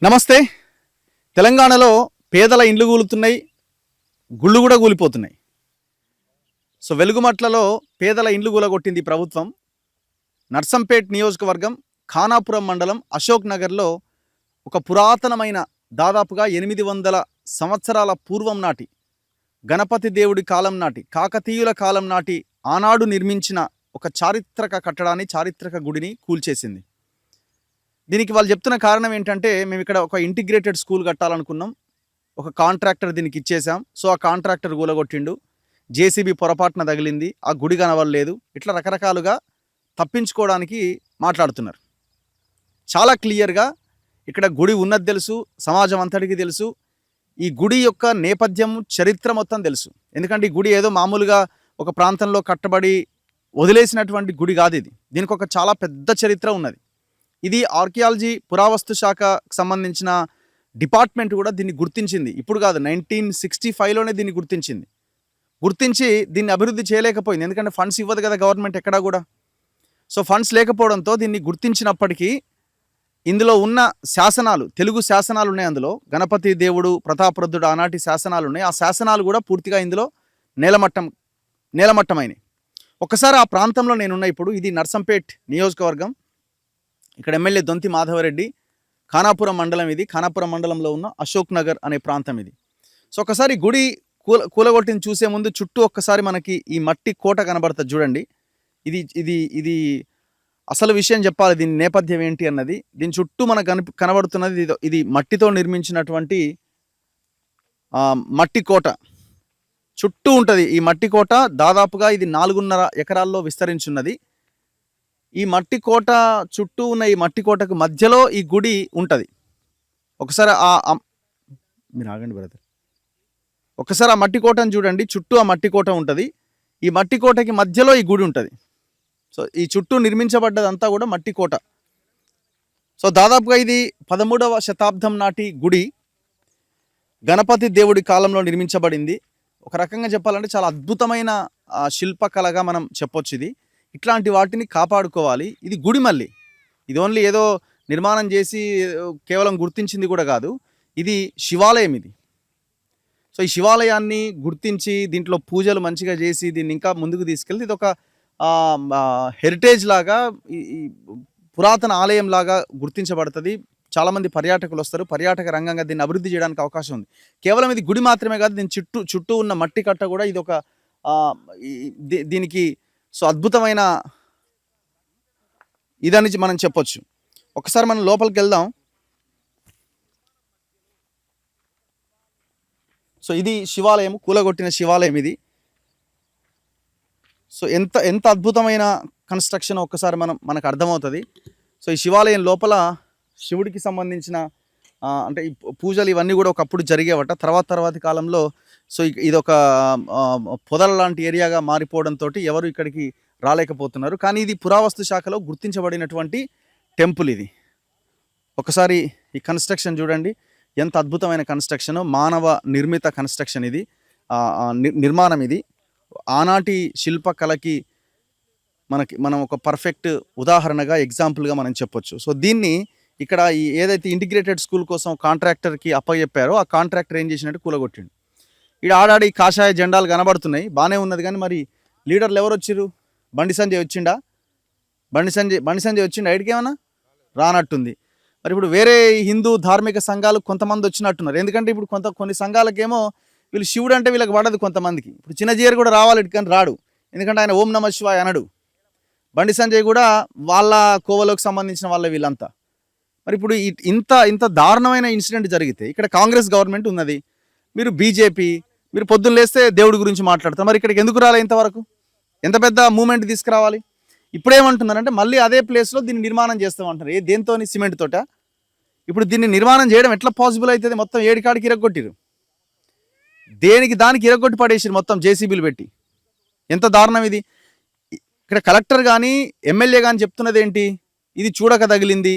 నమస్తే. తెలంగాణలో పేదల ఇండ్లు కూలుతున్నాయి, గుళ్ళు కూడా కూలిపోతున్నాయి. సో వెలుగుమట్లలో పేదల ఇండ్లు కూలగొట్టింది ప్రభుత్వం. నర్సంపేట్ నియోజకవర్గం ఖానాపురం మండలం అశోక్ నగర్లో ఒక పురాతనమైన దాదాపుగా 800 సంవత్సరాల పూర్వం నాటి గణపతి దేవుడి కాలం నాటి కాకతీయుల కాలం నాటి ఆనాడు నిర్మించిన ఒక చారిత్రక కట్టడాన్ని, చారిత్రక గుడిని కూల్చేసింది. దీనికి వాళ్ళు చెప్తున్న కారణం ఏంటంటే, మేము ఇక్కడ ఒక ఇంటిగ్రేటెడ్ స్కూల్ కట్టాలనుకున్నాం, ఒక కాంట్రాక్టర్ దీనికి ఇచ్చేసాం, సో ఆ కాంట్రాక్టర్ కూలగొట్టిండు, జేసీబీ పొరపాటున తగిలింది, ఆ గుడి కనవలేదు, ఇట్లా రకరకాలుగా తప్పించుకోవడానికి మాట్లాడుతున్నారు. చాలా క్లియర్గా ఇక్కడ గుడి ఉన్నది తెలుసు, సమాజం అంతటికి తెలుసు, ఈ గుడి యొక్క నేపథ్యం, చరిత్ర మొత్తం తెలుసు. ఎందుకంటే ఈ గుడి ఏదో మామూలుగా ఒక ప్రాంతంలో కట్టబడి వదిలేసినటువంటి గుడి కాదు ఇది. దీనికి ఒక చాలా పెద్ద చరిత్ర ఉన్నది. ఇది ఆర్కియాలజీ పురావస్తు శాఖకు సంబంధించిన డిపార్ట్మెంట్ కూడా దీన్ని గుర్తించింది. ఇప్పుడు కాదు, 1965లోనే దీన్ని గుర్తించి దీన్ని అభివృద్ధి చేయలేకపోయింది. ఎందుకంటే ఫండ్స్ ఇవ్వదు కదా గవర్నమెంట్ ఎక్కడా కూడా. సో ఫండ్స్ లేకపోవడంతో దీన్ని గుర్తించినప్పటికీ ఇందులో ఉన్న శాసనాలు, తెలుగు శాసనాలు ఉన్నాయి, అందులో గణపతి దేవుడు, ప్రతాపరుద్రుడు ఆనాటి శాసనాలు ఉన్నాయి. ఆ శాసనాలు కూడా పూర్తిగా ఇందులో నేలమట్టమైనవి. ఒకసారి ఆ ప్రాంతంలో నేనున్న ఇప్పుడు, ఇది నర్సంపేట్ నియోజకవర్గం, ఇక్కడ ఎమ్మెల్యే దొంతి మాధవరెడ్డి, ఖానాపురం మండలం ఇది, ఖానాపురం మండలంలో ఉన్న అశోక్ నగర్ అనే ప్రాంతం ఇది. సో ఒకసారి గుడి కూలగొట్టిని చూసే ముందు చుట్టూ ఒక్కసారి మనకి ఈ మట్టి కోట కనబడుతుంది చూడండి. ఇది అసలు విషయం చెప్పాలి, దీని నేపథ్యం ఏంటి అన్నది. దీని చుట్టూ మనకు కనబడుతున్నది ఇది మట్టితో నిర్మించినటువంటి మట్టి కోట చుట్టూ ఉంటుంది. ఈ మట్టి కోట దాదాపుగా ఇది 4.5 ఎకరాల్లో విస్తరించున్నది. ఈ మట్టి కోట చుట్టూ ఉన్న ఈ మట్టి కోటకు మధ్యలో ఈ గుడి ఉంటుంది. ఒకసారి మీరు ఆగండి బ్రదర్, ఒకసారి ఆ మట్టి కోటను చూడండి. చుట్టూ ఆ మట్టి కోట ఉంటుంది, ఈ మట్టి కోటకి మధ్యలో ఈ గుడి ఉంటుంది. సో ఈ చుట్టూ నిర్మించబడ్డదంతా కూడా మట్టి కోట. సో దాదాపుగా ఇది 13వ శతాబ్దం నాటి గుడి, గణపతి దేవుడి కాలంలో నిర్మించబడింది. ఒక రకంగా చెప్పాలంటే చాలా అద్భుతమైన శిల్పకళగా మనం చెప్పొచ్చు. ఇది ఇట్లాంటి వాటిని కాపాడుకోవాలి. ఇది గుడి, మళ్ళీ ఇది ఓన్లీ ఏదో నిర్మాణం చేసి కేవలం గుర్తించింది కూడా కాదు, ఇది శివాలయం ఇది. సో ఈ శివాలయాన్ని గుర్తించి దీంట్లో పూజలు మంచిగా చేసి దీన్ని ఇంకా ముందుకు తీసుకెళ్తే ఇది ఒక హెరిటేజ్ లాగా, ఈ పురాతన ఆలయం లాగా గుర్తించబడుతుంది. చాలామంది పర్యాటకులు వస్తారు, పర్యాటక రంగంగా దీన్ని అభివృద్ధి చేయడానికి అవకాశం ఉంది. కేవలం ఇది గుడి మాత్రమే కాదు, దీని చుట్టూ ఉన్న మట్టి కట్ట కూడా ఇది ఒక దీనికి సో అద్భుతమైన ఇదని మనం చెప్పొచ్చు. ఒకసారి మనం లోపలికి వెళ్దాం. సో ఇది శివాలయం, కూలగొట్టిన శివాలయం ఇది. సో ఎంత అద్భుతమైన కన్స్ట్రక్షన్ ఒక్కసారి మనకు అర్థమవుతుంది. సో ఈ శివాలయం లోపల శివుడికి సంబంధించిన అంటే ఈ పూజలు ఇవన్నీ కూడా ఒకప్పుడు జరిగేవట. తర్వాతి కాలంలో సో ఇది ఒక పొదల లాంటి ఏరియాగా మారిపోవడంతో ఎవరు ఇక్కడికి రాలేకపోతున్నారు. కానీ ఇది పురావస్తు శాఖలో గుర్తించబడినటువంటి టెంపుల్ ఇది. ఒకసారి ఈ కన్స్ట్రక్షన్ చూడండి, ఎంత అద్భుతమైన కన్స్ట్రక్షన్, మానవ నిర్మిత కన్స్ట్రక్షన్ ఇది, నిర్మాణం ఇది. ఆనాటి శిల్పకళకి మనం ఒక పర్ఫెక్ట్ ఉదాహరణగా, ఎగ్జాంపుల్గా మనం చెప్పొచ్చు. సో దీన్ని ఇక్కడ ఏదైతే ఇంటిగ్రేటెడ్ స్కూల్ కోసం కాంట్రాక్టర్కి అప్పచెప్పారో ఆ కాంట్రాక్టర్ ఏం చేసినట్టు కూలగొట్టిండు. ఇక్కడ ఆడాడి కాషాయ జెండాలు కనబడుతున్నాయి, బాగానే ఉన్నది. కానీ మరి లీడర్లు ఎవరు వచ్చిర్రు? బండి సంజయ్ వచ్చిండా? బండి సంజయ్ వచ్చిండా? ఐడికి ఏమన్నా రానట్టుంది. మరి ఇప్పుడు వేరే హిందూ ధార్మిక సంఘాలు కొంతమంది వచ్చినట్టున్నారు. ఎందుకంటే ఇప్పుడు కొన్ని సంఘాలకేమో వీళ్ళు శివుడు అంటే వీళ్ళకి పడదు కొంతమందికి. ఇప్పుడు చిన్నజీయర్ కూడా రావాలి ఇటు, కానీ రాడు, ఎందుకంటే ఆయన ఓం నమః శివాయ అనడు. బండి సంజయ్ కూడా వాళ్ళ కోవలోకి సంబంధించిన వాళ్ళ వీళ్ళంతా. మరి ఇప్పుడు ఇంత దారుణమైన ఇన్సిడెంట్ జరిగితే ఇక్కడ కాంగ్రెస్ గవర్నమెంట్ ఉన్నది, మీరు బీజేపీ, మీరు పొద్దున్న లేస్తే దేవుడి గురించి మాట్లాడతారు. మరి ఇక్కడికి ఎందుకు రాలే? ఇంతవరకు ఎంత పెద్ద మూమెంట్ తీసుకురావాలి? ఇప్పుడేమంటున్నారంటే మళ్ళీ అదే ప్లేస్లో దీన్ని నిర్మాణం చేస్తామంటారు. దేంతో? సిమెంట్ తోట. ఇప్పుడు దీన్ని నిర్మాణం చేయడం ఎట్లా పాసిబుల్ అవుతుంది? మొత్తం 7 కాడికి ఇరగొట్టిరు, దేనికి దానికి ఇరగొట్టి పడేసిరు మొత్తం జేసీబీలు పెట్టి. ఎంత దారుణం ఇది! ఇక్కడ కలెక్టర్ కానీ ఎమ్మెల్యే కానీ చెప్తున్నది ఏంటి? ఇది చూడక తగిలింది,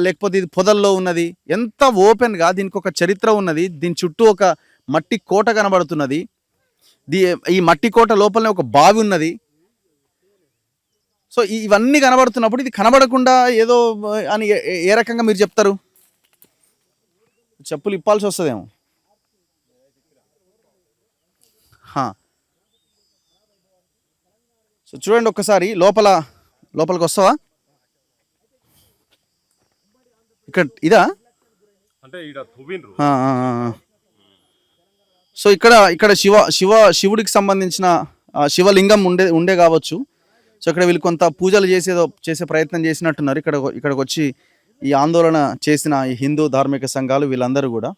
లేకపోతే ఇది పొదల్లో ఉన్నది. ఎంత ఓపెన్గా దీనికి ఒక చరిత్ర ఉన్నది. దీని చుట్టూ ఒక మట్టి కోట కనబడుతున్నది. ఈ మట్టి కోట లోపలనే ఒక బావి ఉన్నది. సో ఇవన్నీ కనబడుతున్నప్పుడు ఇది కనబడకుండా ఏదో అని ఏ రకంగా మీరు చెప్తారు? చెప్పులు ఇప్పాల్సి వస్తుందేమో. సో చూడండి ఒక్కసారి లోపలికి వస్తావా? ఇక్కడ ఇదా అంటే సో ఇక్కడ శివుడికి సంబంధించిన శివలింగం ఉండే కావచ్చు. సో ఇక్కడ వీళ్ళు కొంత పూజలు చేసే ప్రయత్నం చేసినట్టున్నారు. ఇక్కడికి వచ్చి ఈ ఆందోళన చేసిన ఈ హిందూ ధార్మిక సంఘాలు వీళ్ళందరూ కూడా.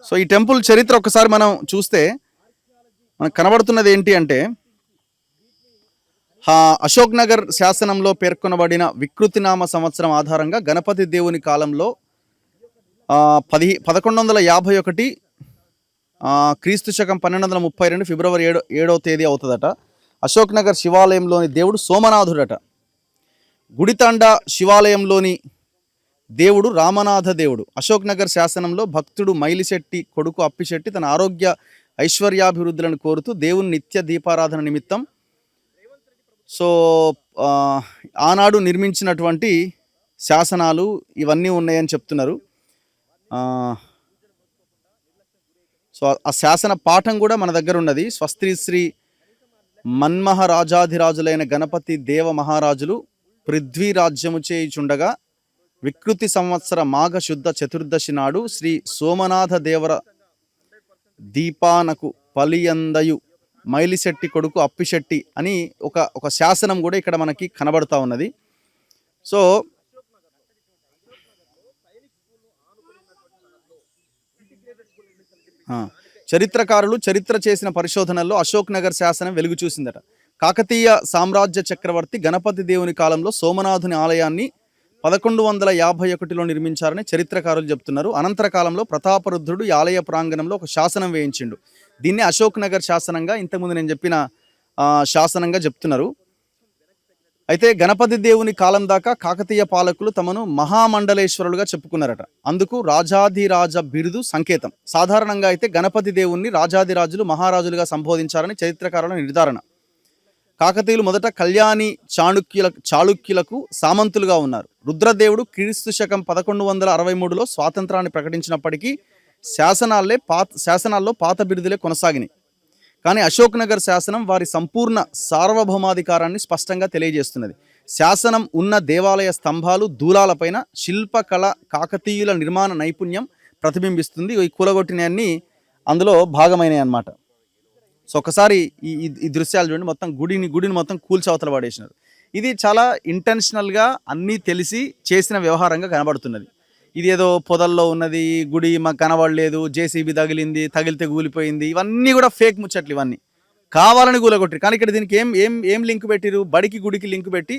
సో ఈ టెంపుల్ చరిత్ర ఒకసారి మనం చూస్తే మనకు కనబడుతున్నది ఏంటి అంటే, అశోక్ నగర్ శాసనంలో పేర్కొనబడిన వికృతినామ సంవత్సరం ఆధారంగా గణపతి దేవుని కాలంలో 1151 క్రీస్తు శకం 1232 ఫిబ్రవరి 7వ తేదీ అవుతుందట. అశోక్ నగర్ శివాలయంలోని దేవుడు సోమనాథుడట. గుడితాండ శివాలయంలోని దేవుడు రామనాథ దేవుడు. అశోక్ నగర్ శాసనంలో భక్తుడు మైలిశెట్టి కొడుకు అప్పిశెట్టి తన ఆరోగ్య ఐశ్వర్యాభివృద్ధులను కోరుతూ దేవుని నిత్య దీపారాధన నిమిత్తం సో ఆనాడు నిర్మించినటువంటి శాసనాలు ఇవన్నీ ఉన్నాయని చెప్తున్నారు. సో ఆ శాసన పాఠం కూడా మన దగ్గర ఉన్నది. స్వస్తి శ్రీ మన్మహరాజాధిరాజులైన గణపతి దేవ మహారాజులు పృథ్వీరాజ్యము చేయుచుండగా వికృతి సంవత్సర మాఘ శుద్ధ చతుర్దశి నాడు శ్రీ సోమనాథ దేవర దీపానకు పలియందయు మైలిశెట్టి కొడుకు అప్పిశెట్టి అని ఒక శాసనం కూడా ఇక్కడ మనకి కనబడతా ఉన్నది. సో చరిత్రకారులు చరిత్ర చేసిన పరిశోధనల్లో అశోక్ నగర్ శాసనం వెలుగు చూసిందట. కాకతీయ సామ్రాజ్య చక్రవర్తి గణపతి దేవుని కాలంలో సోమనాథుని ఆలయాన్ని 1151లో నిర్మించారని చరిత్రకారులు చెప్తున్నారు. అనంతర కాలంలో ప్రతాపరుద్రుడు ఈ ఆలయ ప్రాంగణంలో ఒక శాసనం వేయించిండు. దీన్ని అశోక్ నగర్ శాసనంగా, ఇంతకుముందు నేను చెప్పిన శాసనంగా చెప్తున్నారు. అయితే గణపతి దేవుని కాలం దాకా కాకతీయ పాలకులు తమను మహామండలేశ్వరులుగా చెప్పుకున్నారట. అందుకు రాజాధిరాజ బిరుదు సంకేతం. సాధారణంగా అయితే గణపతి దేవుణ్ణి రాజాధిరాజులు మహారాజులుగా సంబోధించారని చరిత్రకారుల నిర్ధారణ. కాకతీయులు మొదట కళ్యాణి చాళుక్యులకు సామంతులుగా ఉన్నారు. రుద్రదేవుడు క్రీస్తు శకం 1163లో స్వాతంత్రాన్ని ప్రకటించినప్పటికీ శాసనాల్లో పాత బిరుదులే కొనసాగినాయి. కానీ అశోక్ నగర్ శాసనం వారి సంపూర్ణ సార్వభౌమాధికారాన్ని స్పష్టంగా తెలియజేస్తున్నది. శాసనం ఉన్న దేవాలయ స్తంభాలు దూలాలపైన శిల్పకళ కాకతీయుల నిర్మాణ నైపుణ్యం ప్రతిబింబిస్తుంది. ఈ కూలగొట్టినవన్నీ అందులో భాగమైనవి అన్నమాట. సో ఒకసారి ఈ దృశ్యాలు చూడండి. మొత్తం గుడిని మొత్తం కూల్చవతల పడేసినారు. ఇది చాలా ఇంటెన్షనల్గా అన్నీ తెలిసి చేసిన వ్యవహారంగా కనబడుతున్నది. ఇది ఏదో పొదల్లో ఉన్నది గుడి మాకు కనబడలేదు, జేసీబీ తగిలితే కూలిపోయింది, ఇవన్నీ కూడా ఫేక్ ముచ్చట్లు. ఇవన్నీ కావాలని కూలగొట్టారు. కానీ ఇక్కడ దీనికి ఏం లింక్ పెట్టిరు? బడికి గుడికి లింక్ పెట్టి